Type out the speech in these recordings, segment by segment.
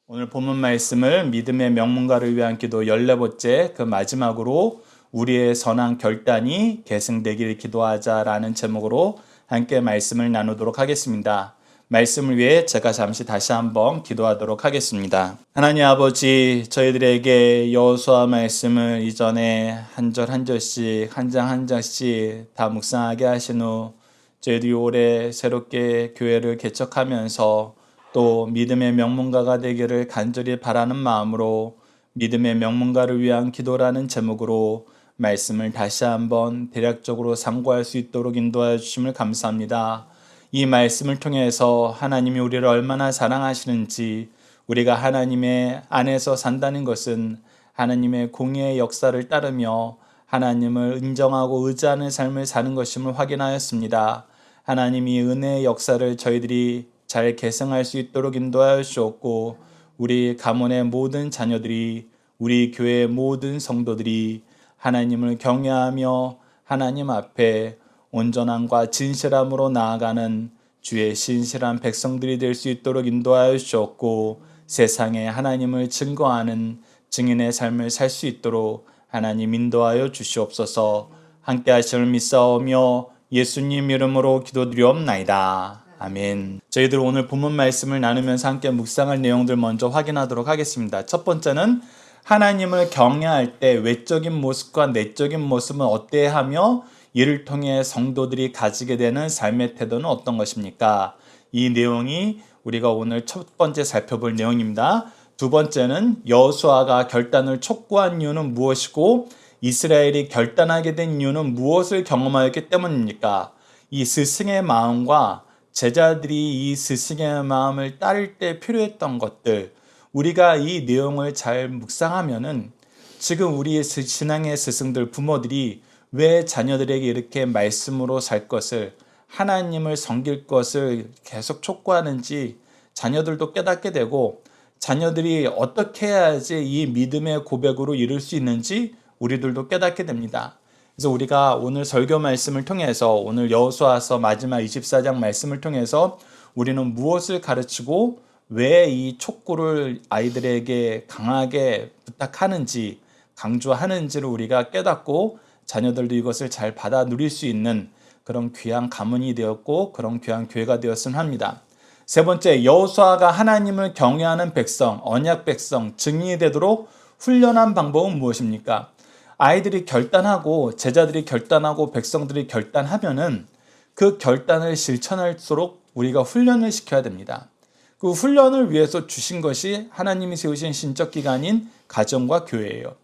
오늘 본문 말씀을 믿음의 명문가를 위한 기도 14번째 그 마지막으로 우리의 선한 결단이 계승되길 기도하자라는 제목으로 함께 말씀을 나누도록 하겠습니다. 말씀을 위해 제가 잠시 다시 한번 기도하도록 하겠습니다. 하나님 아버지, 저희들에게 여호수아 말씀을 이전에 한 절 한 절씩 한 장 한 장씩 다 묵상하게 하신 후 저희들이 올해 새롭게 교회를 개척하면서 또 믿음의 명문가가 되기를 간절히 바라는 마음으로 믿음의 명문가를 위한 기도라는 제목으로 말씀을 다시 한번 대략적으로 상고할 수 있도록 인도하여 주심을 감사합니다. 이 말씀을 통해서 하나님이 우리를 얼마나 사랑하시는지, 우리가 하나님의 안에서 산다는 것은 하나님의 공의의 역사를 따르며 하나님을 인정하고 의지하는 삶을 사는 것임을 확인하였습니다. 하나님이 은혜의 역사를 저희들이 잘 계승할 수 있도록 인도하여 주옵고, 우리 가문의 모든 자녀들이, 우리 교회의 모든 성도들이 하나님을 경외하며 하나님 앞에 온전함과 진실함으로 나아가는 주의 신실한 백성들이 될 수 있도록 인도하여 주옵고, 세상에 하나님을 증거하는 증인의 삶을 살 수 있도록 하나님 인도하여 주시옵소서. 함께 하심을 믿사오며 예수님 이름으로 기도드리옵나이다. 아멘. 저희들 오늘 본문 말씀을 나누면서 함께 묵상할 내용들 먼저 확인하도록 하겠습니다. 첫 번째는 하나님을 경외할 때 외적인 모습과 내적인 모습은 어때야 하며 이를 통해 성도들이 가지게 되는 삶의 태도는 어떤 것입니까? 이 내용이 우리가 오늘 첫 번째 살펴볼 내용입니다. 두 번째는 여호수아가 결단을 촉구한 이유는 무엇이고 이스라엘이 결단하게 된 이유는 무엇을 경험하였기 때문입니까? 이 스승의 마음과 제자들이 이 스승의 마음을 따를 때 필요했던 것들, 우리가 이 내용을 잘 묵상하면은 지금 우리의 신앙의 스승들, 부모들이 왜 자녀들에게 이렇게 말씀으로 살 것을, 하나님을 섬길 것을 계속 촉구하는지 자녀들도 깨닫게 되고, 자녀들이 어떻게 해야지 이 믿음의 고백으로 이룰 수 있는지 우리들도 깨닫게 됩니다. 그래서 우리가 오늘 설교 말씀을 통해서, 오늘 여호수아서 마지막 24장 말씀을 통해서 우리는 무엇을 가르치고 왜 이 촉구를 아이들에게 강하게 부탁하는지, 강조하는지를 우리가 깨닫고 자녀들도 이것을 잘 받아 누릴 수 있는 그런 귀한 가문이 되었고 그런 귀한 교회가 되었으면 합니다. 세 번째, 여호수아가 하나님을 경외하는 백성, 언약 백성, 증인이 되도록 훈련한 방법은 무엇입니까? 아이들이 결단하고 제자들이 결단하고 백성들이 결단하면은 그 결단을 실천할수록 우리가 훈련을 시켜야 됩니다. 그 훈련을 위해서 주신 것이 하나님이 세우신 신적 기관인 가정과 교회예요.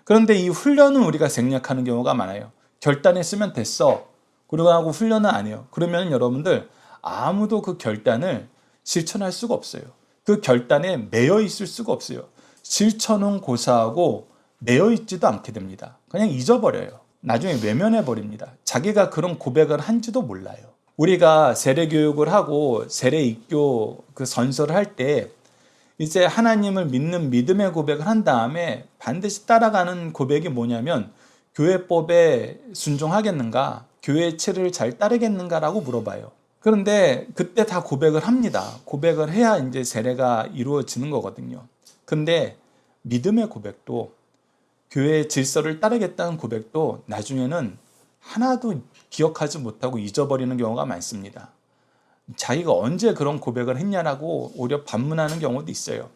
그런데 이 훈련은 우리가 생략하는 경우가 많아요. 결단했으면 됐어. 그러고 훈련은 안 해요. 그러면 여러분들 아무도 그 결단을 실천할 수가 없어요. 그 결단에 매여 있을 수가 없어요. 실천은 고사하고 매여 있지도 않게 됩니다. 그냥 잊어버려요. 나중에 외면해 버립니다. 자기가 그런 고백을 한지도 몰라요. 우리가 세례 교육을 하고 세례 입교 그 선서를 할 때 이제 하나님을 믿는 믿음의 고백을 한 다음에 반드시 따라가는 고백이 뭐냐면, 교회법에 순종하겠는가? 교회의 체를 잘 따르겠는가라고 물어봐요. 그런데 그때 다 고백을 합니다. 고백을 해야 이제 세례가 이루어지는 거거든요. 근데 믿음의 고백도, 교회의 질서를 따르겠다는 고백도 나중에는 하나도 기억하지 못하고 잊어버리는 경우가 많습니다. 자기가 언제 그런 고백을 했냐라고 오히려 반문하는 경우도 있어요.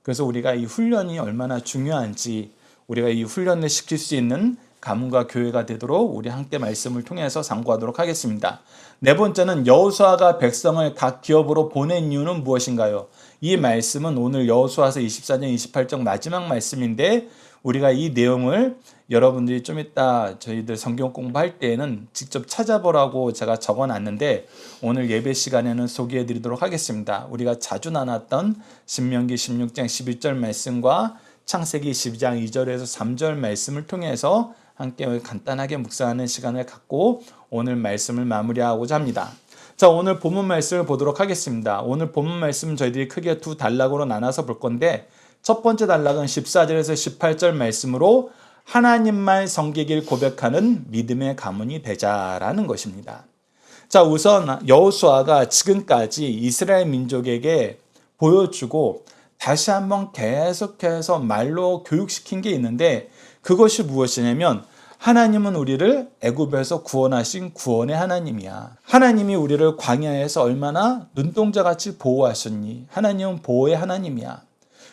그래서 우리가 이 훈련이 얼마나 중요한지, 우리가 이 훈련을 시킬 수 있는 가문과 교회가 되도록 우리 함께 말씀을 통해서 상고하도록 하겠습니다. 네 번째는 여호수아가 백성을 각 기업으로 보낸 이유는 무엇인가요? 이 말씀은 오늘 여호수아서 24장 28장 마지막 말씀인데, 우리가 이 내용을 여러분들이 좀 이따 저희들 성경 공부할 때에는 직접 찾아보라고 제가 적어놨는데 오늘 예배 시간에는 소개해 드리도록 하겠습니다. 우리가 자주 나눴던 신명기 16장 11절 말씀과 창세기 12장 2절에서 3절 말씀을 통해서 함께 간단하게 묵상하는 시간을 갖고 오늘 말씀을 마무리하고자 합니다. 자, 오늘 본문 말씀을 보도록 하겠습니다. 오늘 본문 말씀은 저희들이 크게 두 단락으로 나눠서 볼 건데, 첫 번째 단락은 14절에서 18절 말씀으로 하나님만 섬기길 고백하는 믿음의 가문이 되자라는 것입니다. 자, 우선 여호수아가 지금까지 이스라엘 민족에게 보여주고 다시 한번 계속해서 말로 교육시킨 게 있는데 그것이 무엇이냐면 하나님은 우리를 애굽에서 구원하신 구원의 하나님이야. 하나님이 우리를 광야에서 얼마나 눈동자같이 보호하셨니? 하나님은 보호의 하나님이야.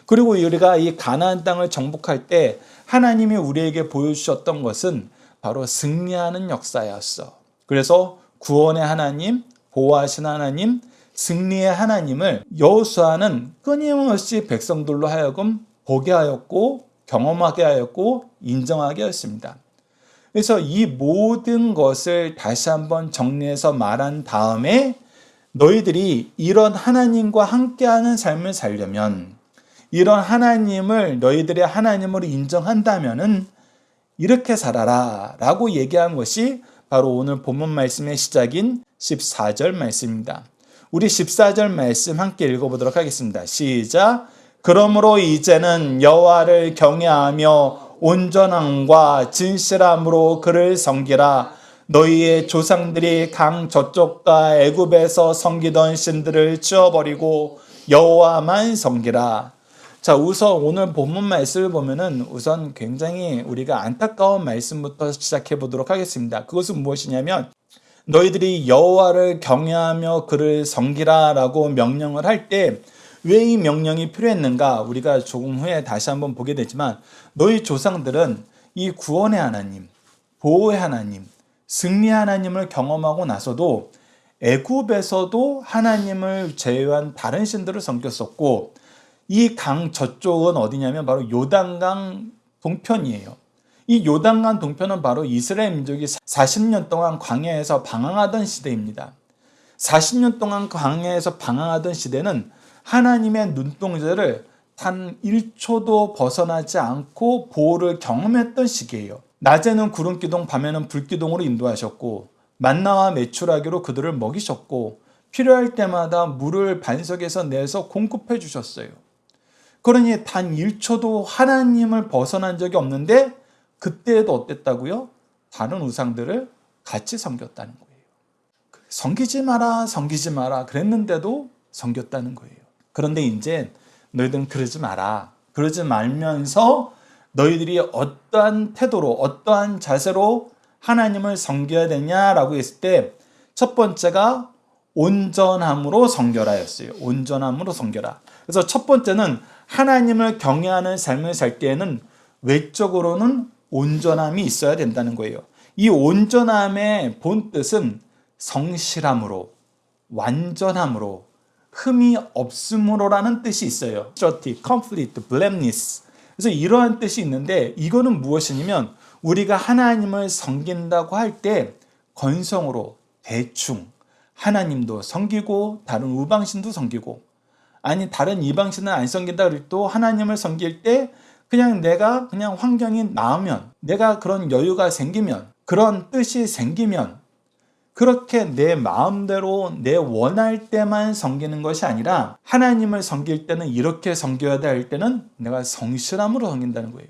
그리고 우리가 이 가나안 땅을 정복할 때 하나님이 우리에게 보여주셨던 것은 바로 승리하는 역사였어. 그래서 구원의 하나님, 보호하신 하나님, 승리의 하나님을 여호수아는 끊임없이 백성들로 하여금 보게 하였고 경험하게 하였고 인정하게 하였습니다. 그래서 이 모든 것을 다시 한번 정리해서 말한 다음에 너희들이 이런 하나님과 함께하는 삶을 살려면 이런 하나님을 너희들의 하나님으로 인정한다면은 이렇게 살아라 라고 얘기한 것이 바로 오늘 본문 말씀의 시작인 14절 말씀입니다. 우리 14절 말씀 함께 읽어보도록 하겠습니다. 시작. 그러므로 이제는 여호와를 경외하며 온전함과 진실함으로 그를 섬기라. 너희의 조상들이 강 저쪽과 애굽에서 섬기던 신들을 치워버리고 여호와만 섬기라. 자, 우선 오늘 본문 말씀을 보면은 우선 굉장히 우리가 안타까운 말씀부터 시작해 보도록 하겠습니다. 그것은 무엇이냐면 너희들이 여호와를 경외하며 그를 섬기라라고 명령을 할 때 왜 이 명령이 필요했는가? 우리가 조금 후에 다시 한번 보게 되지만 너희 조상들은 이 구원의 하나님, 보호의 하나님, 승리의 하나님을 경험하고 나서도 애굽에서도 하나님을 제외한 다른 신들을 섬겼었고 이 강 저쪽은 어디냐면 바로 요단강 동편이에요. 이 요단강 동편은 바로 이스라엘 민족이 40년 동안 광야에서 방황하던 시대입니다. 40년 동안 광야에서 방황하던 시대는 하나님의 눈동자를 단 1초도 벗어나지 않고 보호를 경험했던 시기예요. 낮에는 구름기둥, 밤에는 불기둥으로 인도하셨고 만나와 메추라기로 그들을 먹이셨고 필요할 때마다 물을 반석에서 내서 공급해 주셨어요. 그러니 단 1초도 하나님을 벗어난 적이 없는데 그때에도 어땠다고요? 다른 우상들을 같이 섬겼다는 거예요. 섬기지 마라 그랬는데도 섬겼다는 거예요. 그런데 이제 너희들은 그러지 마라. 그러지 말면서 너희들이 어떠한 태도로 어떠한 자세로 하나님을 섬겨야 되냐라고 했을 때 첫 번째가 온전함으로 섬겨라였어요. 온전함으로 섬겨라. 그래서 첫 번째는 하나님을 경외하는 삶을 살 때에는 외적으로는 온전함이 있어야 된다는 거예요. 이 온전함의 본 뜻은 성실함으로, 완전함으로, 흠이 없음으로라는 뜻이 있어요. complete, blameless. 그래서 이러한 뜻이 있는데 이거는 무엇이냐면 우리가 하나님을 섬긴다고 할 때 건성으로 대충 하나님도 섬기고 다른 우방신도 섬기고 아니 다른 이방신은 안 섬긴다 그럴 때 하나님을 섬길 때 그냥 내가 그냥 환경이 나으면 내가 그런 여유가 생기면 그런 뜻이 생기면 그렇게 내 마음대로 내 원할 때만 섬기는 것이 아니라 하나님을 섬길 때는 이렇게 섬겨야 될 때는 내가 성실함으로 섬긴다는 거예요.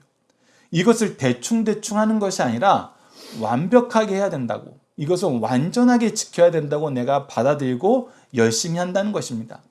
이것을 대충대충 하는 것이 아니라 완벽하게 해야 된다고. 이것을 완전하게 지켜야 된다고 내가 받아들이고 열심히 한다는 것입니다.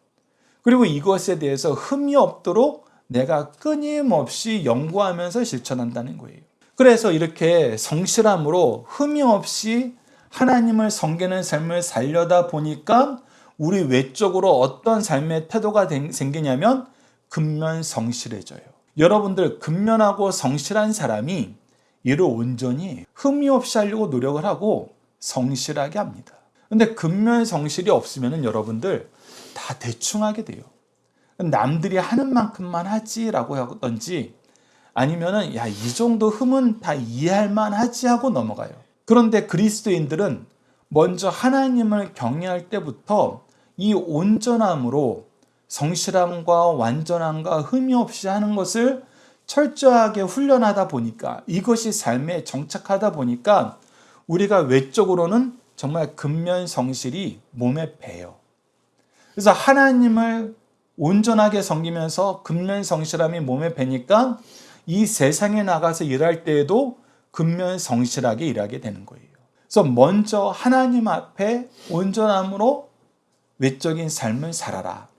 그리고 이것에 대해서 흠이 없도록 내가 끊임없이 연구하면서 실천한다는 거예요. 그래서 이렇게 성실함으로 흠이 없이 하나님을 섬기는 삶을 살려다 보니까 우리 외적으로 어떤 삶의 태도가 생기냐면 근면성실해져요. 여러분들 근면하고 성실한 사람이 일을 온전히 흠이 없이 하려고 노력을 하고 성실하게 합니다. 근데 근면성실이 없으면 여러분들 다 대충 하게 돼요. 남들이 하는 만큼만 하지라고 하던지 아니면은 야, 이 정도 흠은 다 이해할 만하지 하고 넘어가요. 그런데 그리스도인들은 먼저 하나님을 경외할 때부터 이 온전함으로 성실함과 완전함과 흠이 없이 하는 것을 철저하게 훈련하다 보니까 이것이 삶에 정착하다 보니까 우리가 외적으로는 정말 근면성실이 몸에 배요. 그래서 하나님을 온전하게 섬기면서 근면성실함이 몸에 배니까 이 세상에 나가서 일할 때에도 근면성실하게 일하게 되는 거예요. 그래서 먼저 하나님 앞에 온전함으로 외적인 삶을 살아라.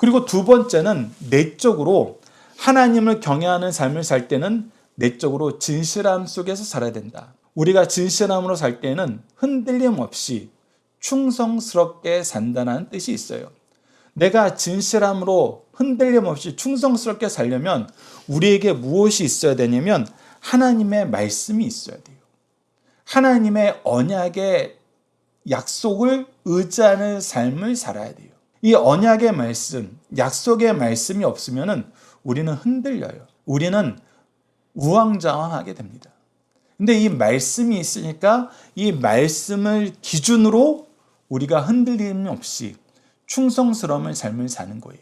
그리고 두 번째는 내적으로 하나님을 경외하는 삶을 살 때는 내적으로 진실함 속에서 살아야 된다. 우리가 진실함으로 살 때는 흔들림 없이 충성스럽게 산다는 뜻이 있어요. 내가 진실함으로 흔들림 없이 충성스럽게 살려면 우리에게 무엇이 있어야 되냐면 하나님의 말씀이 있어야 돼요. 하나님의 언약의 약속을 의지하는 삶을 살아야 돼요. 이 언약의 말씀, 약속의 말씀이 없으면 우리는 흔들려요. 우리는 우왕좌왕하게 됩니다. 근데 이 말씀이 있으니까 이 말씀을 기준으로 우리가 흔들림 없이 충성스러움의 삶을 사는 거예요.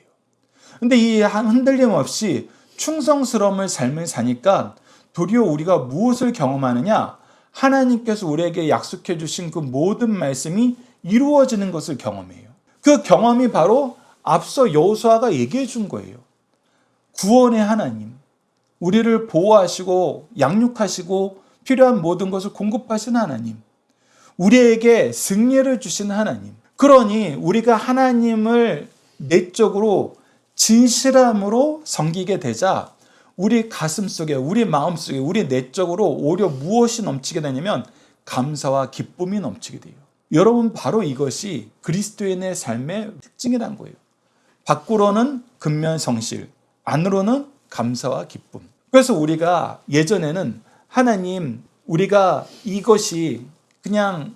근데 이 흔들림 없이 충성스러움의 삶을 사니까 도리어 우리가 무엇을 경험하느냐? 하나님께서 우리에게 약속해 주신 그 모든 말씀이 이루어지는 것을 경험해요. 그 경험이 바로 앞서 여호수아가 얘기해 준 거예요. 구원의 하나님, 우리를 보호하시고 양육하시고 필요한 모든 것을 공급하신 하나님, 우리에게 승리를 주신 하나님. 그러니 우리가 하나님을 내적으로 진실함으로 섬기게 되자 우리 가슴 속에, 우리 마음 속에, 우리 내적으로 오히려 무엇이 넘치게 되냐면 감사와 기쁨이 넘치게 돼요. 여러분, 바로 이것이 그리스도인의 삶의 특징이란 거예요. 밖으로는 근면성실, 안으로는 감사와 기쁨. 그래서 우리가 예전에는 하나님, 우리가 이것이 그냥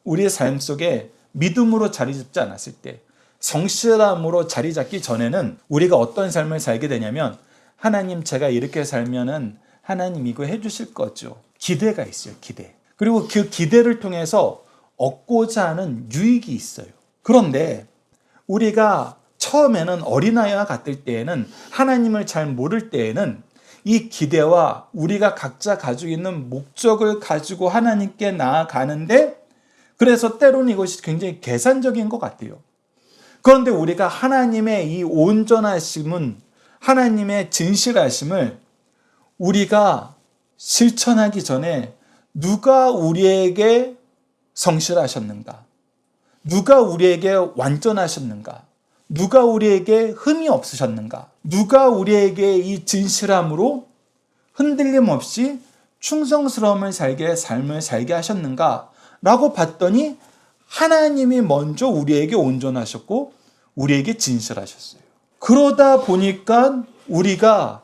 우리의 삶 속에 믿음으로 자리 잡지 않았을 때, 성실함으로 자리 잡기 전에는 우리가 어떤 삶을 살게 되냐면 하나님, 제가 이렇게 살면은 하나님 이거 해주실 거죠. 기대가 있어요. 기대. 그리고 그 기대를 통해서 얻고자 하는 유익이 있어요. 그런데 우리가 처음에는 어린아이와 같을 때에는, 하나님을 잘 모를 때에는 이 기대와 우리가 각자 가지고 있는 목적을 가지고 하나님께 나아가는데, 그래서 때로는 이것이 굉장히 계산적인 것 같아요. 그런데 우리가 하나님의 이 온전하심은, 하나님의 진실하심을 우리가 실천하기 전에 누가 우리에게 성실하셨는가? 누가 우리에게 완전하셨는가? 누가 우리에게 흠이 없으셨는가? 누가 우리에게 이 진실함으로 흔들림 없이 충성스러움을 삶을 살게 하셨는가? 라고 봤더니 하나님이 먼저 우리에게 온전하셨고 우리에게 진실하셨어요. 그러다 보니까 우리가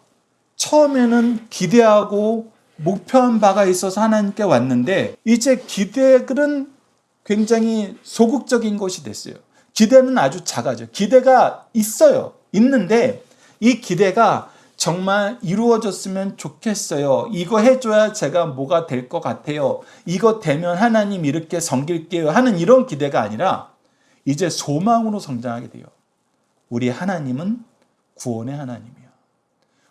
처음에는 기대하고 목표한 바가 있어서 하나님께 왔는데, 이제 기대들은 굉장히 소극적인 것이 됐어요. 기대는 아주 작아져. 기대가 있어요. 있는데 이 기대가 정말 이루어졌으면 좋겠어요. 이거 해줘야 제가 뭐가 될 것 같아요. 이거 되면 하나님 이렇게 섬길게요 하는 이런 기대가 아니라 이제 소망으로 성장하게 돼요. 우리 하나님은 구원의 하나님이야.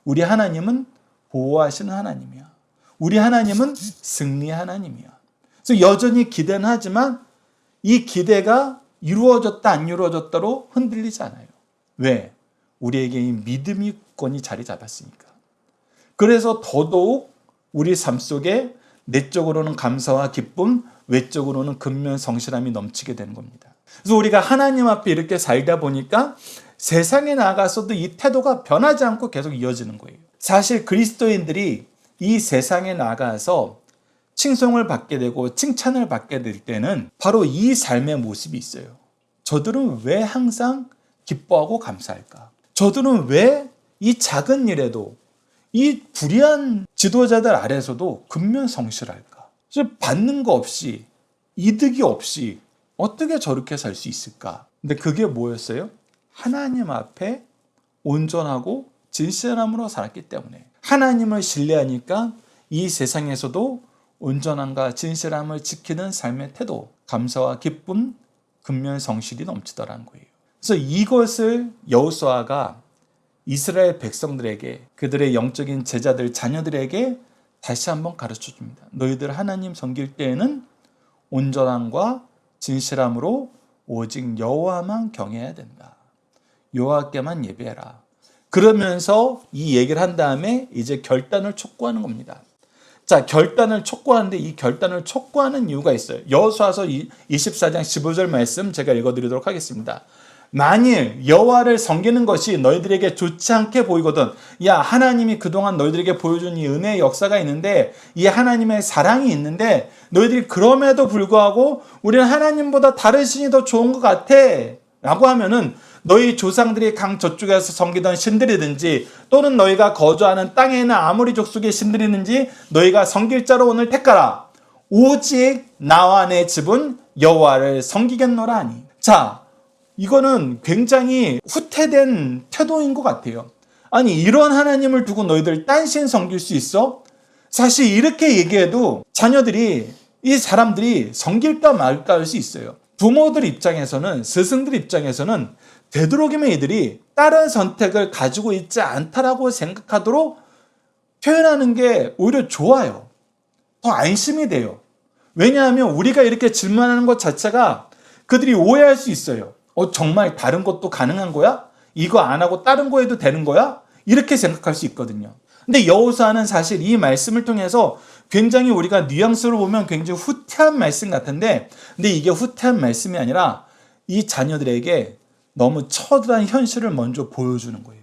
우리 하나님은 보호하시는 하나님이야. 우리 하나님은 승리의 하나님이야. 그래서 여전히 기대는 하지만 이 기대가 이루어졌다 안 이루어졌다로 흔들리지 않아요. 왜? 우리에게 이 믿음이권이 자리 잡았으니까. 그래서 더더욱 우리 삶 속에 내적으로는 감사와 기쁨, 외적으로는 근면 성실함이 넘치게 되는 겁니다. 그래서 우리가 하나님 앞에 이렇게 살다 보니까 세상에 나가서도 이 태도가 변하지 않고 계속 이어지는 거예요. 사실 그리스도인들이 이 세상에 나가서 칭송을 받게 되고 칭찬을 받게 될 때는 바로 이 삶의 모습이 있어요. 저들은 왜 항상 기뻐하고 감사할까? 저들은 왜 이 작은 일에도, 이 불의한 지도자들 아래서도 근면성실할까? 받는 거 없이, 이득이 없이 어떻게 저렇게 살 수 있을까? 근데 그게 뭐였어요? 하나님 앞에 온전하고 진실함으로 살았기 때문에. 하나님을 신뢰하니까 이 세상에서도 온전함과 진실함을 지키는 삶의 태도, 감사와 기쁨, 근면 성실이 넘치더라는 거예요. 그래서 이것을 여호수아가 이스라엘 백성들에게, 그들의 영적인 제자들, 자녀들에게 다시 한번 가르쳐 줍니다. 너희들 하나님 섬길 때에는 온전함과 진실함으로 오직 여호와만 경외해야 된다. 여호와께만 예배해라. 그러면서 이 얘기를 한 다음에 이제 결단을 촉구하는 겁니다. 자, 결단을 촉구하는데 이 결단을 촉구하는 이유가 있어요. 여호수아서 24장 15절 말씀 제가 읽어드리도록 하겠습니다. 만일 여호와를 섬기는 것이 너희들에게 좋지 않게 보이거든, 야, 하나님이 그동안 너희들에게 보여준 이 은혜의 역사가 있는데, 이 하나님의 사랑이 있는데, 너희들이 그럼에도 불구하고 우리는 하나님보다 다른 신이 더 좋은 것 같아 라고 하면은, 너희 조상들이 강 저쪽에서 섬기던 신들이든지 또는 너희가 거주하는 땅에 있는 아모리 족속의 신들이든지 너희가 섬길 자로 오늘 택하라. 오직 나와 내 집은 여호와를 섬기겠노라 하니. 자, 이거는 굉장히 후퇴된 태도인 것 같아요. 아니, 이런 하나님을 두고 너희들 딴 신 섬길 수 있어? 사실 이렇게 얘기해도 자녀들이, 이 사람들이 섬길까 말까 할 수 있어요. 부모들 입장에서는, 스승들 입장에서는 되도록이면 이들이 다른 선택을 가지고 있지 않다라고 생각하도록 표현하는 게 오히려 좋아요. 더 안심이 돼요. 왜냐하면 우리가 이렇게 질문하는 것 자체가 그들이 오해할 수 있어요. 정말 다른 것도 가능한 거야? 이거 안 하고 다른 거 해도 되는 거야? 이렇게 생각할 수 있거든요. 근데 여호수아는 사실 이 말씀을 통해서 굉장히 우리가 뉘앙스로 보면 굉장히 후퇴한 말씀 같은데, 근데 이게 후퇴한 말씀이 아니라 이 자녀들에게 너무 처절한 현실을 먼저 보여주는 거예요.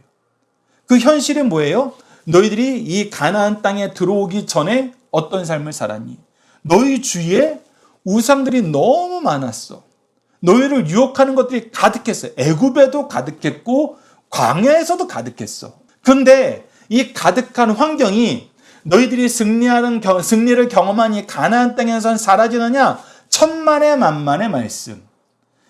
그 현실이 뭐예요? 너희들이 이 가나안 땅에 들어오기 전에 어떤 삶을 살았니? 너희 주위에 우상들이 너무 많았어. 너희를 유혹하는 것들이 가득했어요. 애굽에도 가득했고 광야에서도 가득했어. 그런데 이 가득한 환경이 너희들이 승리를 경험한 이 가나안 땅에선 사라지느냐? 천만의 만만의 말씀.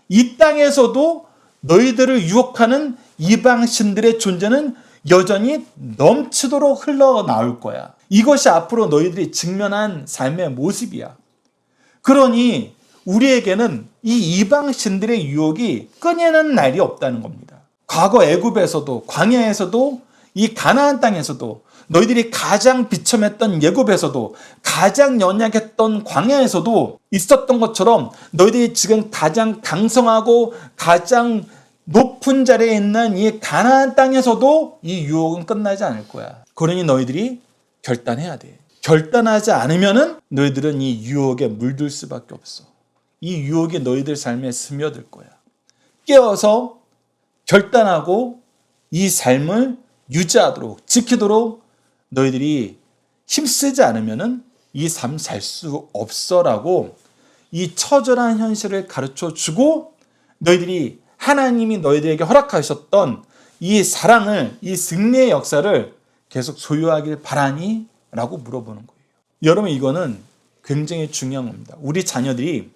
이 땅에서도 너희들을 유혹하는 이방 신들의 존재는 여전히 넘치도록 흘러나올 거야. 이것이 앞으로 너희들이 직면한 삶의 모습이야. 그러니 우리에게는 이 이방 신들의 유혹이 끊이는 날이 없다는 겁니다. 과거 애굽에서도, 광야에서도, 이 가나안 땅에서도, 너희들이 가장 비참했던 애굽에서도, 가장 연약했던 광야에서도 있었던 것처럼 너희들이 지금 가장 강성하고 가장 높은 자리에 있는 이 가나안 땅에서도 이 유혹은 끝나지 않을 거야. 그러니 너희들이 결단해야 돼. 결단하지 않으면은 너희들은 이 유혹에 물들 수밖에 없어. 이 유혹이 너희들 삶에 스며들 거야. 깨어서 결단하고 이 삶을 유지하도록, 지키도록 너희들이 힘쓰지 않으면은 이 삶 살 수 없어라고 이 처절한 현실을 가르쳐 주고, 너희들이 하나님이 너희들에게 허락하셨던 이 사랑을, 이 승리의 역사를 계속 소유하길 바라니? 라고 물어보는 거예요. 여러분, 이거는 굉장히 중요한 겁니다. 우리 자녀들이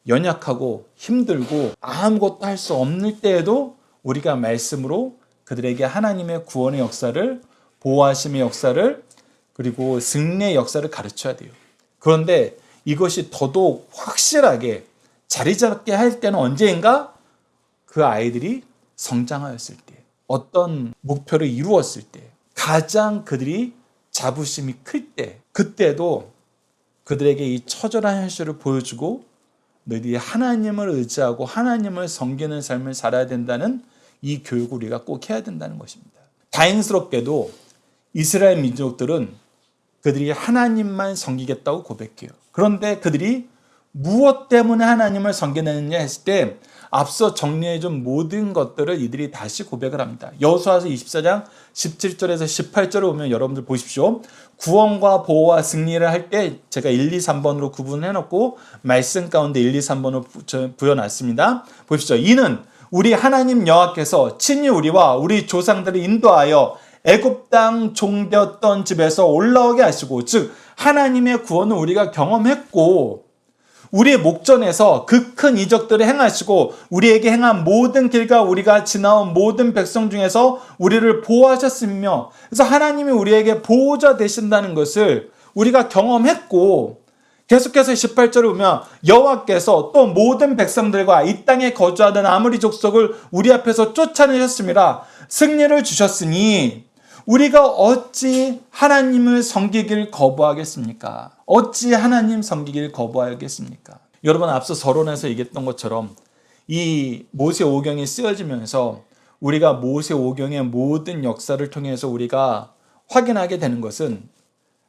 연약하고 힘들고 아무것도 할 수 없는 때에도 우리가 말씀으로 그들에게 하나님의 구원의 역사를, 보호하심의 역사를, 그리고 승리의 역사를 가르쳐야 돼요. 그런데 이것이 더더욱 확실하게 자리 잡게 할 때는 언제인가? 그 아이들이 성장하였을 때, 어떤 목표를 이루었을 때, 가장 그들이 자부심이 클 때, 그때도 그들에게 이 처절한 현실을 보여주고 너희들이 하나님을 의지하고 하나님을 섬기는 삶을 살아야 된다는 이 교육을 우리가 꼭 해야 된다는 것입니다. 다행스럽게도 이스라엘 민족들은 그들이 하나님만 섬기겠다고 고백해요. 그런데 그들이 무엇 때문에 하나님을 섬기느냐 했을 때 앞서 정리해준 모든 것들을 이들이 다시 고백을 합니다. 여호수아서 24장 17절에서 18절을 보면 여러분들 보십시오. 구원과 보호와 승리를 할 때 제가 1, 2, 3번으로 구분해놓고 말씀 가운데 1, 2, 3번으로 부여놨습니다. 보십시오. 이는 우리 하나님 여호와께서 친히 우리와 우리 조상들을 인도하여 애굽 땅 종되었던 집에서 올라오게 하시고, 즉 하나님의 구원을 우리가 경험했고 우리의 목전에서 그 큰 이적들을 행하시고 우리에게 행한 모든 길과 우리가 지나온 모든 백성 중에서 우리를 보호하셨으며, 그래서 하나님이 우리에게 보호자 되신다는 것을 우리가 경험했고, 계속해서 18절을 보면 여호와께서 또 모든 백성들과 이 땅에 거주하던 아모리 족속을 우리 앞에서 쫓아내셨습니다. 승리를 주셨으니 우리가 어찌 하나님을 섬기길 거부하겠습니까? 어찌 하나님 섬기길 거부하겠습니까? 여러분, 앞서 서론에서 얘기했던 것처럼 이 모세오경이 쓰여지면서 우리가 모세오경의 모든 역사를 통해서 우리가 확인하게 되는 것은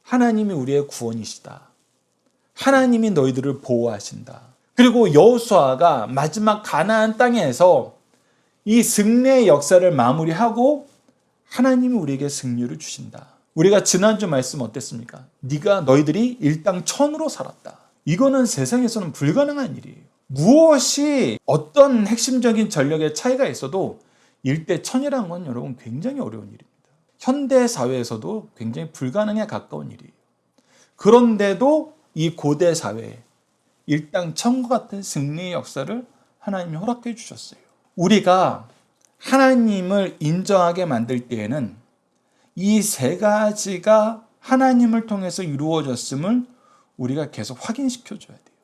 하나님이 우리의 구원이시다. 하나님이 너희들을 보호하신다. 그리고 여호수아가 마지막 가나안 땅에서 이 승리의 역사를 마무리하고 하나님이 우리에게 승리를 주신다. 우리가 지난주 말씀 어땠습니까? 너희들이 일당천으로 살았다. 이거는 세상에서는 불가능한 일이에요. 무엇이 어떤 핵심적인 전력의 차이가 있어도 1대1000이라는 건 여러분 굉장히 어려운 일입니다. 현대 사회에서도 굉장히 불가능에 가까운 일이에요. 그런데도 이 고대 사회에 일당천과 같은 승리의 역사를 하나님이 허락해 주셨어요. 우리가 하나님을 인정하게 만들 때에는 이 세 가지가 하나님을 통해서 이루어졌음을 우리가 계속 확인시켜 줘야 돼요.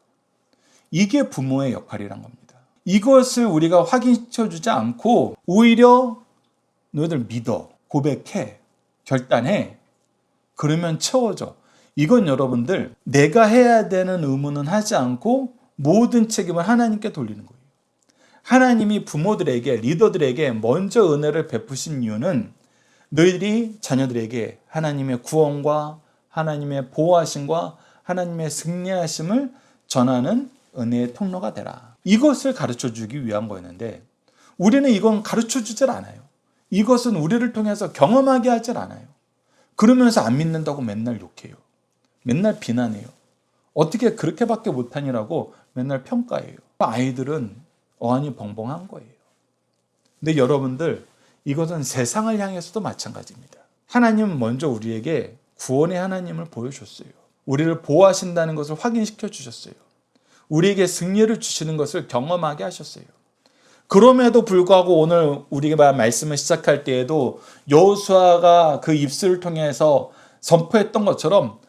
이게 부모의 역할이란 겁니다. 이것을 우리가 확인시켜 주지 않고 오히려 너희들 믿어, 고백해, 결단해, 그러면 채워져. 이건 여러분들 내가 해야 되는 의무는 하지 않고 모든 책임을 하나님께 돌리는 거예요. 하나님이 부모들에게, 리더들에게 먼저 은혜를 베푸신 이유는 너희들이 자녀들에게 하나님의 구원과 하나님의 보호하심과 하나님의 승리하심을 전하는 은혜의 통로가 되라. 이것을 가르쳐 주기 위한 거였는데 우리는 이건 가르쳐 주질 않아요. 이것은 우리를 통해서 경험하게 하질 않아요. 그러면서 안 믿는다고 맨날 욕해요. 맨날 비난해요. 어떻게 그렇게밖에 못하니라고 맨날 평가해요. 아이들은 어안이 벙벙한 거예요. 근데 여러분들 이것은 세상을 향해서도 마찬가지입니다. 하나님은 먼저 우리에게 구원의 하나님을 보여줬어요. 우리를 보호하신다는 것을 확인시켜 주셨어요. 우리에게 승리를 주시는 것을 경험하게 하셨어요. 그럼에도 불구하고 오늘 우리가 말씀을 시작할 때에도 여호수아가 그 입술을 통해서 선포했던 것처럼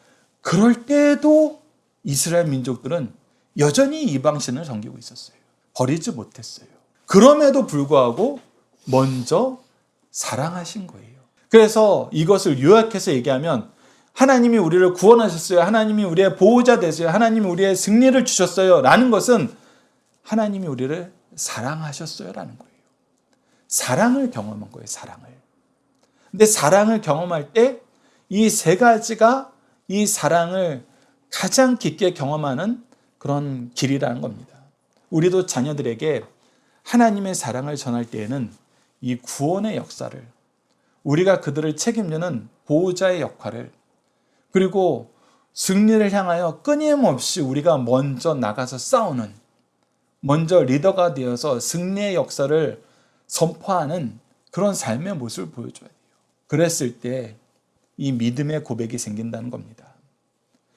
그럴 때에도 이스라엘 민족들은 여전히 이방신을 섬기고 있었어요. 버리지 못했어요. 그럼에도 불구하고 먼저 사랑하신 거예요. 그래서 이것을 요약해서 얘기하면 하나님이 우리를 구원하셨어요. 하나님이 우리의 보호자 되세요. 하나님이 우리의 승리를 주셨어요. 라는 것은 하나님이 우리를 사랑하셨어요. 라는 거예요. 사랑을 경험한 거예요. 사랑을. 근데 사랑을 경험할 때 이 세 가지가 이 사랑을 가장 깊게 경험하는 그런 길이라는 겁니다. 우리도 자녀들에게 하나님의 사랑을 전할 때에는 이 구원의 역사를, 우리가 그들을 책임지는 보호자의 역할을, 그리고 승리를 향하여 끊임없이 우리가 먼저 나가서 싸우는, 먼저 리더가 되어서 승리의 역사를 선포하는 그런 삶의 모습을 보여줘야 돼요. 그랬을 때 이 믿음의 고백이 생긴다는 겁니다.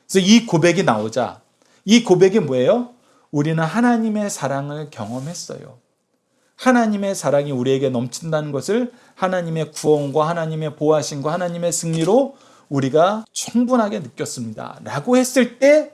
그래서 이 고백이 나오자, 이 고백이 뭐예요? 우리는 하나님의 사랑을 경험했어요. 하나님의 사랑이 우리에게 넘친다는 것을 하나님의 구원과 하나님의 보호하심과 하나님의 승리로 우리가 충분하게 느꼈습니다. 라고 했을 때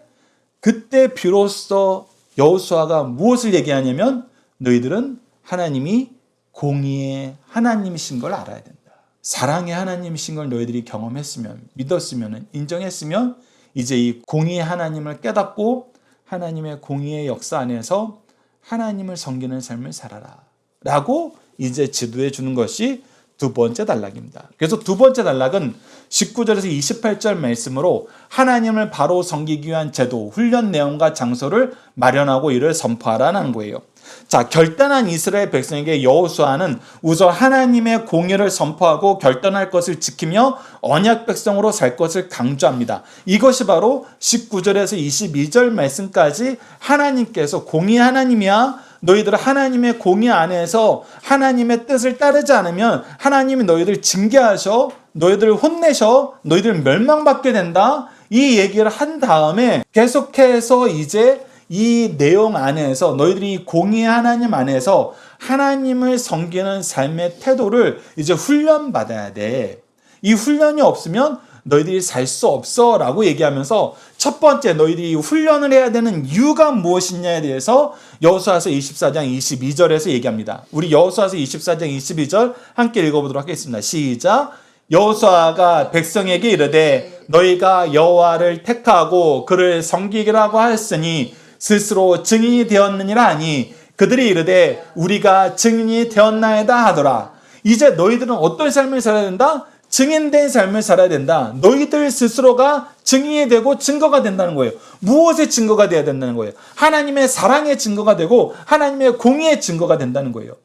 그때 비로소 여호수아가 무엇을 얘기하냐면 너희들은 하나님이 공의의 하나님이신 걸 알아야 된다. 사랑의 하나님이신 걸 너희들이 경험했으면, 믿었으면, 인정했으면 이제 이 공의의 하나님을 깨닫고 하나님의 공의의 역사 안에서 하나님을 섬기는 삶을 살아라 라고 이제 지도해 주는 것이 두 번째 단락입니다. 그래서 두 번째 단락은 19절에서 28절 말씀으로 하나님을 바로 섬기기 위한 제도, 훈련 내용과 장소를 마련하고 이를 선포하라는 거예요. 자, 결단한 이스라엘 백성에게 여호수아는 우선 하나님의 공의를 선포하고 결단할 것을 지키며 언약 백성으로 살 것을 강조합니다. 이것이 바로 19절에서 22절 말씀까지 하나님께서 공의 하나님이야, 너희들 하나님의 공의 안에서 하나님의 뜻을 따르지 않으면 하나님이 너희들 징계하셔, 너희들 혼내셔, 너희들 멸망받게 된다, 이 얘기를 한 다음에 계속해서 이제 이 내용 안에서 너희들이 공의의 하나님 안에서 하나님을 섬기는 삶의 태도를 이제 훈련받아야 돼. 이 훈련이 없으면 너희들이 살 수 없어 라고 얘기하면서 첫 번째 너희들이 훈련을 해야 되는 이유가 무엇이냐에 대해서 여호수아서 24장 22절에서 얘기합니다. 우리 여호수아서 24장 22절 함께 읽어보도록 하겠습니다. 시작. 여호수아가 백성에게 이르되 너희가 여호와를 택하고 그를 섬기기라고 하였으니 스스로 증인이 되었느니라 하니 그들이 이르되 우리가 증인이 되었나이다 하더라. 이제 너희들은 어떤 삶을 살아야 된다? 증인된 삶을 살아야 된다. 너희들 스스로가 증인이 되고 증거가 된다는 거예요. 무엇의 증거가 되어야 된다는 거예요? 하나님의 사랑의 증거가 되고 하나님의 공의의 증거가 된다는 거예요.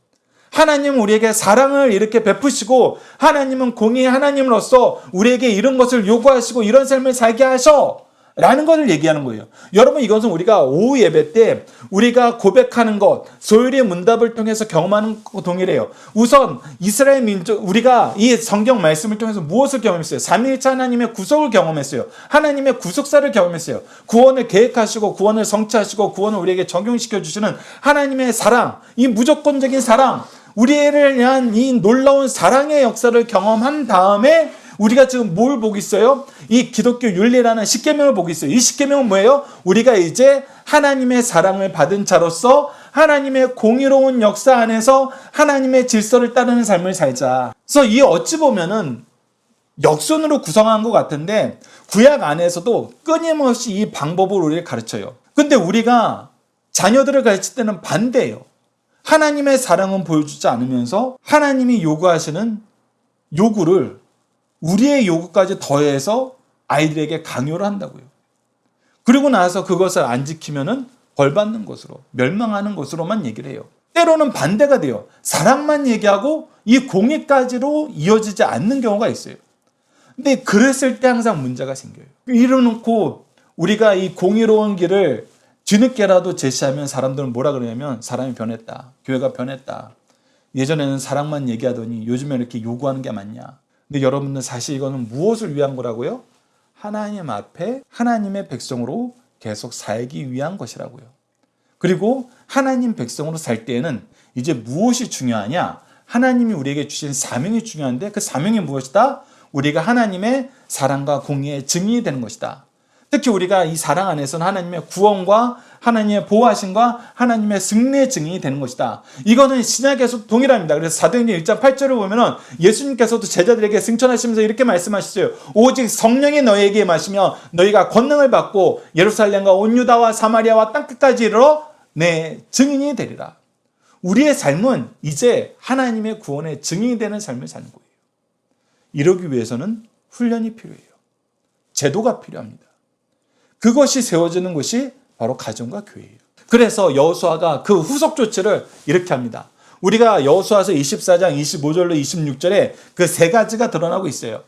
하나님은 우리에게 사랑을 이렇게 베푸시고 하나님은 공의의 하나님으로서 우리에게 이런 것을 요구하시고 이런 삶을 살게 하셔 라는 것을 얘기하는 거예요. 여러분, 이것은 우리가 오후 예배 때 우리가 고백하는 것, 소율의 문답을 통해서 경험하는 것 동일해요. 우선 이스라엘 민족, 우리가 이 성경 말씀을 통해서 무엇을 경험했어요? 삼위일체 하나님의 구속을 경험했어요. 하나님의 구속사를 경험했어요. 구원을 계획하시고 구원을 성취하시고 구원을 우리에게 적용시켜 주시는 하나님의 사랑, 이 무조건적인 사랑, 우리를 위한 이 놀라운 사랑의 역사를 경험한 다음에 우리가 지금 뭘 보고 있어요? 이 기독교 윤리라는 십계명을 보고 있어요. 이 십계명은 뭐예요? 우리가 이제 하나님의 사랑을 받은 자로서 하나님의 공의로운 역사 안에서 하나님의 질서를 따르는 삶을 살자. 그래서 이 어찌 보면은 역순으로 구성한 것 같은데 구약 안에서도 끊임없이 이 방법을 우리를 가르쳐요. 근데 우리가 자녀들을 가르칠 때는 반대예요. 하나님의 사랑은 보여주지 않으면서 하나님이 요구하시는 요구를 우리의 요구까지 더해서 아이들에게 강요를 한다고요. 그리고 나서 그것을 안 지키면은 벌 받는 것으로, 멸망하는 것으로만 얘기를 해요. 때로는 반대가 돼요. 사랑만 얘기하고 이 공의까지로 이어지지 않는 경우가 있어요. 근데 그랬을 때 항상 문제가 생겨요. 이래놓고 우리가 이 공의로운 길을 뒤늦게라도 제시하면 사람들은 뭐라 그러냐면 사람이 변했다. 교회가 변했다. 예전에는 사랑만 얘기하더니 요즘에 이렇게 요구하는 게 맞냐. 근데 여러분들 사실 이거는 무엇을 위한 거라고요? 하나님 앞에 하나님의 백성으로 계속 살기 위한 것이라고요. 그리고 하나님 백성으로 살 때에는 이제 무엇이 중요하냐? 하나님이 우리에게 주신 사명이 중요한데 그 사명이 무엇이다? 우리가 하나님의 사랑과 공의의 증인이 되는 것이다. 특히 우리가 이 사랑 안에서는 하나님의 구원과 하나님의 보호하심과 하나님의 승리의 증인이 되는 것이다. 이거는 신약에서 동일합니다. 그래서 사도행전 1장 8절을 보면은 예수님께서도 제자들에게 승천하시면서 이렇게 말씀하셨어요. 오직 성령이 너희에게 임하시며 너희가 권능을 받고 예루살렘과 온 유다와 사마리아와 땅끝까지 이르러 내 증인이 되리라. 우리의 삶은 이제 하나님의 구원의 증인이 되는 삶을 사는 거예요. 이러기 위해서는 훈련이 필요해요. 제도가 필요합니다. 그것이 세워지는 것이 바로 가정과 교회예요. 그래서 여호수아가 그 후속 조치를 이렇게 합니다. 우리가 여호수아서 24장 25절로 26절에 그 세 가지가 드러나고 있어요.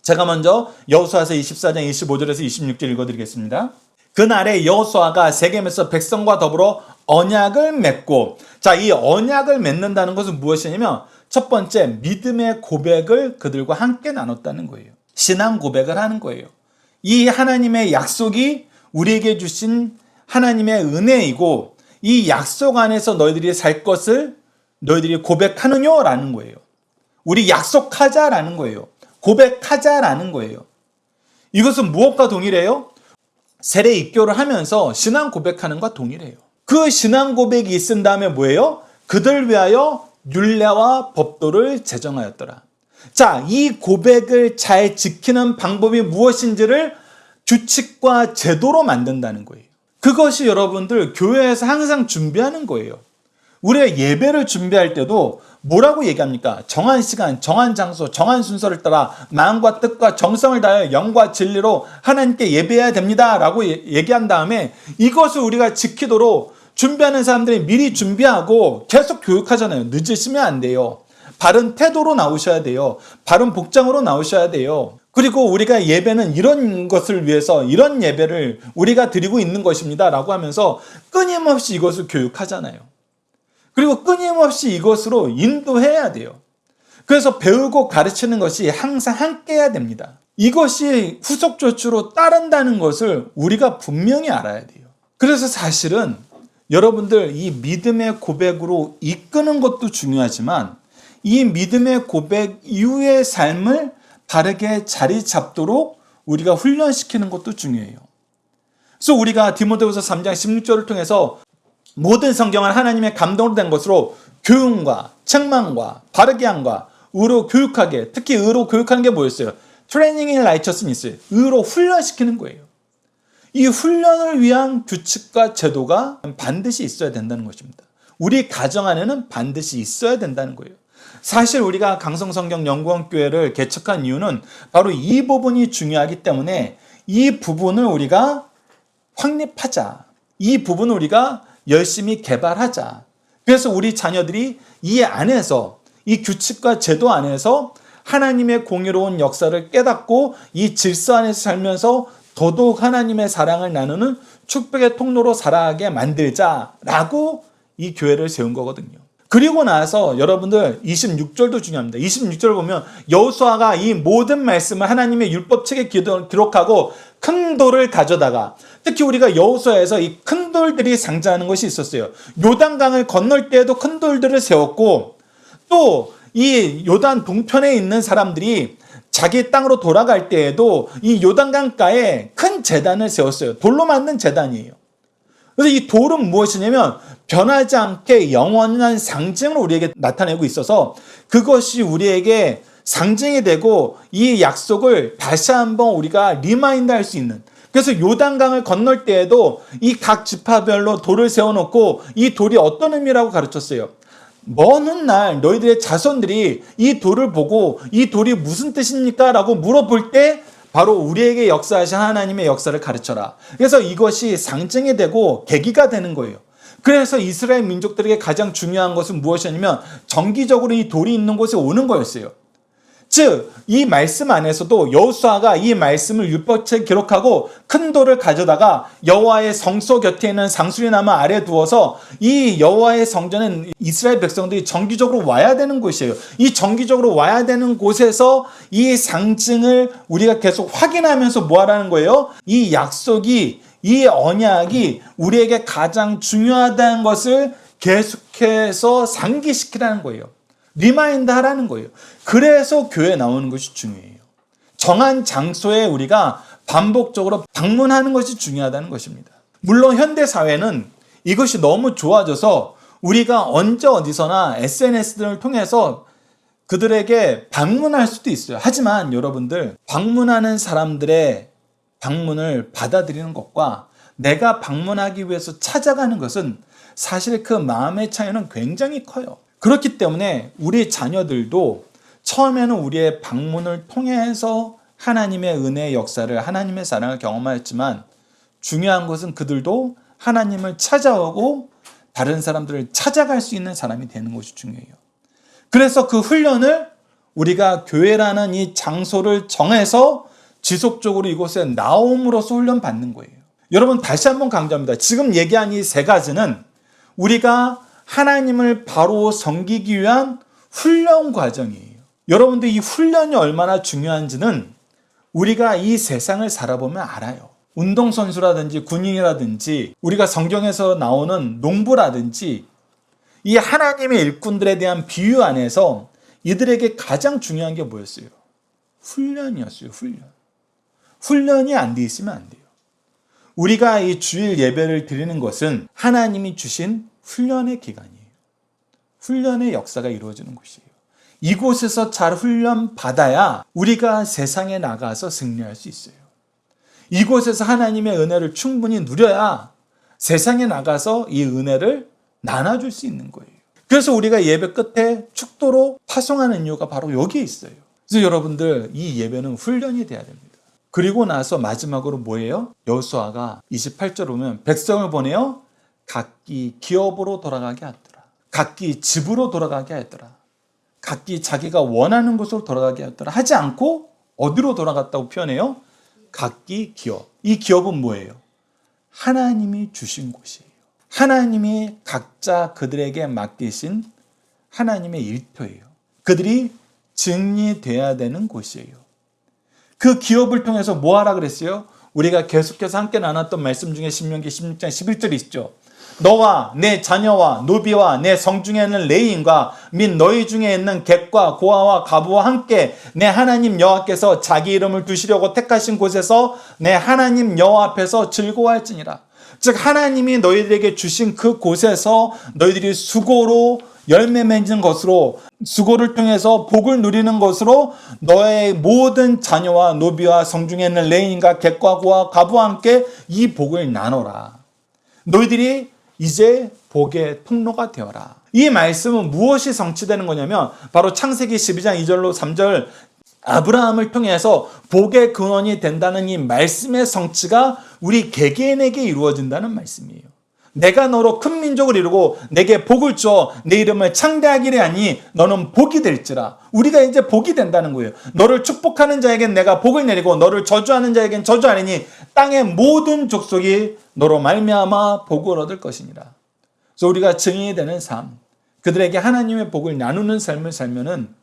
제가 먼저 여호수아서 24장 25절에서 26절 읽어드리겠습니다. 그날에 여호수아가 세겜에서 백성과 더불어 언약을 맺고, 자, 이 언약을 맺는다는 것은 무엇이냐면 첫 번째, 믿음의 고백을 그들과 함께 나눴다는 거예요. 신앙 고백을 하는 거예요. 이 하나님의 약속이 우리에게 주신 하나님의 은혜이고 이 약속 안에서 너희들이 살 것을 너희들이 고백하느냐라는 거예요. 우리 약속하자라는 거예요. 고백하자라는 거예요. 이것은 무엇과 동일해요? 세례 입교를 하면서 신앙 고백하는 것과 동일해요. 그 신앙 고백이 있은 다음에 뭐예요? 그들 위하여 율례와 법도를 제정하였더라. 자, 이 고백을 잘 지키는 방법이 무엇인지를 규칙과 제도로 만든다는 거예요. 그것이 여러분들 교회에서 항상 준비하는 거예요. 우리가 예배를 준비할 때도 뭐라고 얘기합니까? 정한 시간, 정한 장소, 정한 순서를 따라 마음과 뜻과 정성을 다하여 영과 진리로 하나님께 예배해야 됩니다 라고 얘기한 다음에 이것을 우리가 지키도록 준비하는 사람들이 미리 준비하고 계속 교육하잖아요. 늦으시면 안 돼요. 바른 태도로 나오셔야 돼요. 바른 복장으로 나오셔야 돼요. 그리고 우리가 예배는 이런 것을 위해서 이런 예배를 우리가 드리고 있는 것입니다 라고 하면서 끊임없이 이것을 교육하잖아요. 그리고 끊임없이 이것으로 인도해야 돼요. 그래서 배우고 가르치는 것이 항상 함께 해야 됩니다. 이것이 후속 조치로 따른다는 것을 우리가 분명히 알아야 돼요. 그래서 사실은 여러분들 이 믿음의 고백으로 이끄는 것도 중요하지만 이 믿음의 고백 이후의 삶을 바르게 자리 잡도록 우리가 훈련시키는 것도 중요해요. 그래서 우리가 디모데후서 3장 16절을 통해서 모든 성경은 하나님의 감동으로 된 것으로 교훈과 책망과 바르게 함과 의로 교육하게, 특히 의로 교육하는 게 뭐였어요? 트레이닝 인 라이처스니스, 의로 훈련시키는 거예요. 이 훈련을 위한 규칙과 제도가 반드시 있어야 된다는 것입니다. 우리 가정 안에는 반드시 있어야 된다는 거예요. 사실 우리가 강성성경연구원교회를 개척한 이유는 바로 이 부분이 중요하기 때문에 이 부분을 우리가 확립하자. 이 부분을 우리가 열심히 개발하자. 그래서 우리 자녀들이 이 안에서, 이 규칙과 제도 안에서 하나님의 공의로운 역사를 깨닫고 이 질서 안에서 살면서 더더욱 하나님의 사랑을 나누는 축복의 통로로 살아가게 만들자라고 이 교회를 세운 거거든요. 그리고 나서 여러분들 26절도 중요합니다. 26절 보면 여호수아가 이 모든 말씀을 하나님의 율법책에 기록하고 큰 돌을 가져다가, 특히 우리가 여호수아에서 이 큰 돌들이 상징하는 것이 있었어요. 요단강을 건널 때에도 큰 돌들을 세웠고, 또 이 요단 동편에 있는 사람들이 자기 땅으로 돌아갈 때에도 이 요단강가에 큰 제단을 세웠어요. 돌로 만든 제단이에요. 그래서 이 돌은 무엇이냐면 변하지 않게 영원한 상징을 우리에게 나타내고 있어서 그것이 우리에게 상징이 되고 이 약속을 다시 한번 우리가 리마인드 할 수 있는, 그래서 요단강을 건널 때에도 이 각 지파별로 돌을 세워놓고 이 돌이 어떤 의미라고 가르쳤어요. 먼 훗날 너희들의 자손들이 이 돌을 보고 이 돌이 무슨 뜻입니까? 라고 물어볼 때 바로 우리에게 역사하신 하나님의 역사를 가르쳐라. 그래서 이것이 상징이 되고 계기가 되는 거예요. 그래서 이스라엘 민족들에게 가장 중요한 것은 무엇이냐면 정기적으로 이 돌이 있는 곳에 오는 거였어요. 즉, 이 말씀 안에서도 여호수아가 이 말씀을 율법책에 기록하고 큰 돌을 가져다가 여호와의 성소 곁에 있는 상수리나무 아래 두어서 이 여호와의 성전은 이스라엘 백성들이 정기적으로 와야 되는 곳이에요. 이 정기적으로 와야 되는 곳에서 이 상징을 우리가 계속 확인하면서 뭐 하라는 거예요? 이 약속이, 이 언약이 우리에게 가장 중요하다는 것을 계속해서 상기시키라는 거예요. 리마인드 하라는 거예요. 그래서 교회에 나오는 것이 중요해요. 정한 장소에 우리가 반복적으로 방문하는 것이 중요하다는 것입니다. 물론 현대 사회는 이것이 너무 좋아져서 우리가 언제 어디서나 SNS들을 통해서 그들에게 방문할 수도 있어요. 하지만 여러분들, 방문하는 사람들의 방문을 받아들이는 것과 내가 방문하기 위해서 찾아가는 것은 사실 그 마음의 차이는 굉장히 커요. 그렇기 때문에 우리 자녀들도 처음에는 우리의 방문을 통해서 하나님의 은혜의 역사를, 하나님의 사랑을 경험하였지만 중요한 것은 그들도 하나님을 찾아오고 다른 사람들을 찾아갈 수 있는 사람이 되는 것이 중요해요. 그래서 그 훈련을 우리가 교회라는 이 장소를 정해서 지속적으로 이곳에 나옴으로써 훈련받는 거예요. 여러분, 다시 한번 강조합니다. 지금 얘기한 이 세 가지는 우리가 하나님을 바로 섬기기 위한 훈련 과정이에요. 여러분들, 이 훈련이 얼마나 중요한지는 우리가 이 세상을 살아보면 알아요. 운동선수라든지 군인이라든지 우리가 성경에서 나오는 농부라든지 이 하나님의 일꾼들에 대한 비유 안에서 이들에게 가장 중요한 게 뭐였어요? 훈련이었어요. 훈련이 안 돼 있으면 안 돼요. 우리가 이 주일 예배를 드리는 것은 하나님이 주신 훈련의 기간이에요. 훈련의 역사가 이루어지는 곳이에요. 이곳에서 잘 훈련 받아야 우리가 세상에 나가서 승리할 수 있어요. 이곳에서 하나님의 은혜를 충분히 누려야 세상에 나가서 이 은혜를 나눠줄 수 있는 거예요. 그래서 우리가 예배 끝에 축도로 파송하는 이유가 바로 여기에 있어요. 그래서 여러분들, 이 예배는 훈련이 돼야 됩니다. 그리고 나서 마지막으로 뭐예요? 여호수아가 28절 보면 백성을 보내어 각기 기업으로 돌아가게 하더라. 각기 집으로 돌아가게 하더라. 각기 자기가 원하는 곳으로 돌아가게 하더라. 하지 않고 어디로 돌아갔다고 표현해요? 각기 기업. 이 기업은 뭐예요? 하나님이 주신 곳이에요. 하나님이 각자 그들에게 맡기신 하나님의 일터예요. 그들이 증리돼야 되는 곳이에요. 그 기업을 통해서 뭐 하라 그랬어요? 우리가 계속해서 함께 나눴던 말씀 중에 신명기 16장 11절이 있죠. 너와 내 자녀와 노비와 내 성중에 있는 레위인과 및 너희 중에 있는 객과 고아와 가부와 함께 내 하나님 여호와께서 자기 이름을 두시려고 택하신 곳에서 내 하나님 여호와 앞에서 즐거워할지니라. 즉, 하나님이 너희들에게 주신 그 곳에서 너희들이 수고로 열매 맺는 것으로, 수고를 통해서 복을 누리는 것으로 너의 모든 자녀와 노비와 성중에 있는 레인과 객과 고아 가부와 함께 이 복을 나눠라. 너희들이 이제 복의 통로가 되어라. 이 말씀은 무엇이 성취되는 거냐면 바로 창세기 12장 2절로 3절 아브라함을 통해서 복의 근원이 된다는 이 말씀의 성취가 우리 개개인에게 이루어진다는 말씀이에요. 내가 너로 큰 민족을 이루고 내게 복을 줘 내 이름을 창대하기를 하니 너는 복이 될지라. 우리가 이제 복이 된다는 거예요. 너를 축복하는 자에겐 내가 복을 내리고 너를 저주하는 자에겐 저주하리니 땅의 모든 족속이 너로 말미암아 복을 얻을 것이니라. 그래서 우리가 증인이 되는 삶, 그들에게 하나님의 복을 나누는 삶을 살면은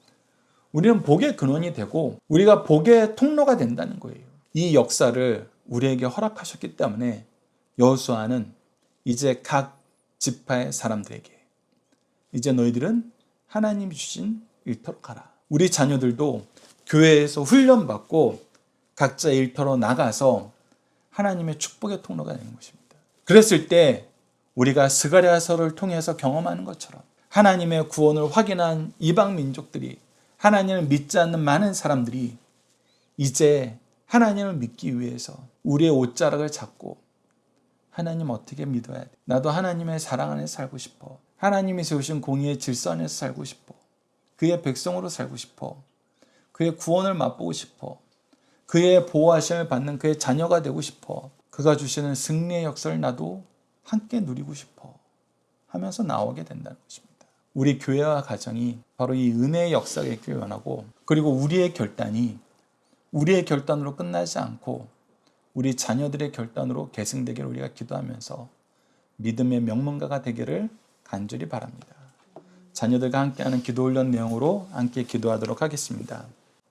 우리는 복의 근원이 되고 우리가 복의 통로가 된다는 거예요. 이 역사를 우리에게 허락하셨기 때문에 여호수아는 이제 각 지파의 사람들에게 이제 너희들은 하나님이 주신 일터로 가라. 우리 자녀들도 교회에서 훈련받고 각자 일터로 나가서 하나님의 축복의 통로가 되는 것입니다. 그랬을 때 우리가 스가랴서를 통해서 경험하는 것처럼 하나님의 구원을 확인한 이방 민족들이, 하나님을 믿지 않는 많은 사람들이 이제 하나님을 믿기 위해서 우리의 옷자락을 잡고 하나님 어떻게 믿어야 돼? 나도 하나님의 사랑 안에 살고 싶어. 하나님이 세우신 공의의 질서 안에서 살고 싶어. 그의 백성으로 살고 싶어. 그의 구원을 맛보고 싶어. 그의 보호하심을 받는 그의 자녀가 되고 싶어. 그가 주시는 승리의 역사를 나도 함께 누리고 싶어 하면서 나오게 된다는 것입니다. 우리 교회와 가정이 바로 이 은혜의 역사가 있길 원하고, 그리고 우리의 결단이 우리의 결단으로 끝나지 않고 우리 자녀들의 결단으로 계승되기를 우리가 기도하면서 믿음의 명문가가 되기를 간절히 바랍니다. 자녀들과 함께하는 기도훈련 내용으로 함께 기도하도록 하겠습니다.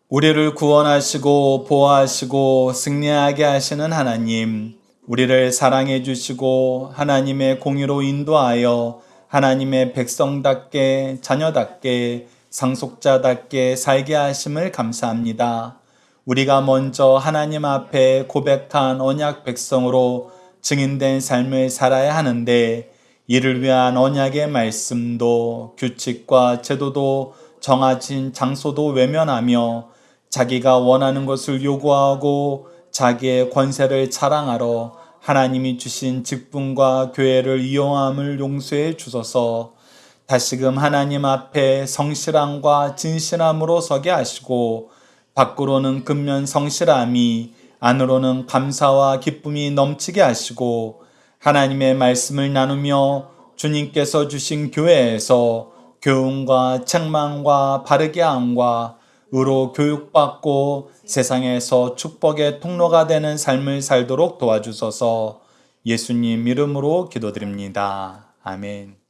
우리를 구원하시고 보호하시고 승리하게 하시는 하나님, 우리를 사랑해 주시고 하나님의 공의로 인도하여 하나님의 백성답게 자녀답게 상속자답게 살게 하심을 감사합니다. 우리가 먼저 하나님 앞에 고백한 언약 백성으로 증인된 삶을 살아야 하는데, 이를 위한 언약의 말씀도 규칙과 제도도 정해진 장소도 외면하며 자기가 원하는 것을 요구하고 자기의 권세를 자랑하러 하나님이 주신 직분과 교회를 이용함을 용서해 주소서. 다시금 하나님 앞에 성실함과 진실함으로 서게 하시고 밖으로는 근면 성실함이 안으로는 감사와 기쁨이 넘치게 하시고 하나님의 말씀을 나누며 주님께서 주신 교회에서 교훈과 책망과 바르게 함과 의로 교육받고 세상에서 축복의 통로가 되는 삶을 살도록 도와주소서. 예수님 이름으로 기도드립니다. 아멘.